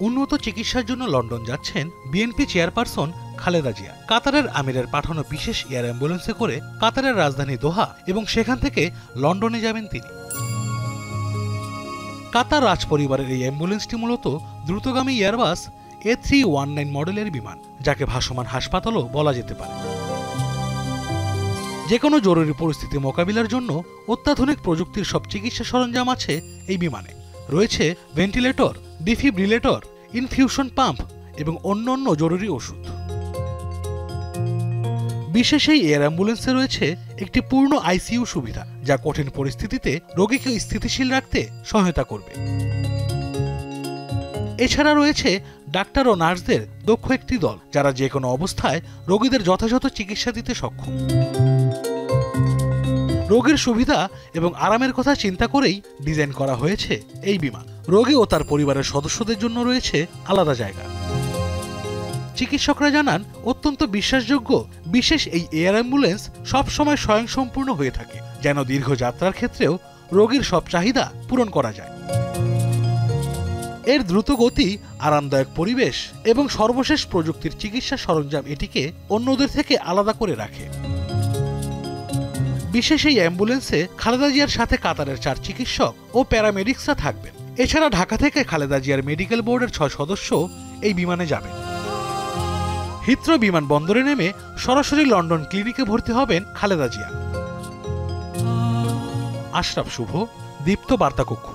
উন্নত চিকিৎসার জন্য লন্ডন যাচ্ছেন বিএনপি চেয়ারপারসন খালেদা জিয়া। কাতারের আমিরের পাঠানো বিশেষ এয়ার অ্যাম্বুলেন্সে করে কাতারের রাজধানী দোহা এবং সেখান থেকে লন্ডনে যাবেন তিনি। কাতার রাজপরিবারের এই অ্যাম্বুলেন্সটি মূলত দ্রুতগামী এয়ারবাস A319 মডেলের বিমান, যাকে ভাসমান হাসপাতালও বলা যেতে পারে। যে কোনো জরুরি পরিস্থিতি মোকাবিলার জন্য অত্যাধুনিক প্রযুক্তির সব চিকিৎসা সরঞ্জাম আছে এই বিমানে। রয়েছে ভেন্টিলেটর, ডিফিব্রিলেটর, ইনফিউশন পাম্প এবং অন্যান্য জরুরি ওষুধ। বিশেষ এই এয়ার অ্যাম্বুলেন্সে রয়েছে একটি পূর্ণ আইসিইউ সুবিধা, যা কঠিন পরিস্থিতিতে রোগীকে স্থিতিশীল রাখতে সহায়তা করবে। এছাড়া রয়েছে ডাক্তার ও নার্সদের দক্ষ একটি দল, যারা যে কোনো অবস্থায় রোগীদের যথাযথ চিকিৎসা দিতে সক্ষম। রোগীর সুবিধা এবং আরামের কথা চিন্তা করেই ডিজাইন করা হয়েছে এই বিমান। রোগী ও তার পরিবারের সদস্যদের জন্য রয়েছে আলাদা জায়গা। চিকিৎসকরা জানান, অত্যন্ত বিশ্বাসযোগ্য বিশেষ এই এয়ার অ্যাম্বুলেন্স সবসময় স্বয়ংসম্পূর্ণ হয়ে থাকে, যেন দীর্ঘ যাত্রার ক্ষেত্রেও রোগীর সব চাহিদা পূরণ করা যায়। এর দ্রুত গতি, আরামদায়ক পরিবেশ এবং সর্বশেষ প্রযুক্তির চিকিৎসা সরঞ্জাম এটিকে অন্যদের থেকে আলাদা করে রাখে। বিশেষ এই অ্যাম্বুলেন্সে খালেদা জিয়ার সাথে কাতারের 4 চিকিৎসক ও প্যারামেডিক্সরা থাকবেন। এছাড়া ঢাকা থেকে খালেদা জিয়ার মেডিকেল বোর্ডের 6 সদস্য এই বিমানে যাবেন। হিথ্রো বিমানবন্দরে নেমে সরাসরি লন্ডন ক্লিনিকে ভর্তি হবেন খালেদা জিয়া। আশরাফ শুভ, দীপ্ত বার্তা কক্ষ।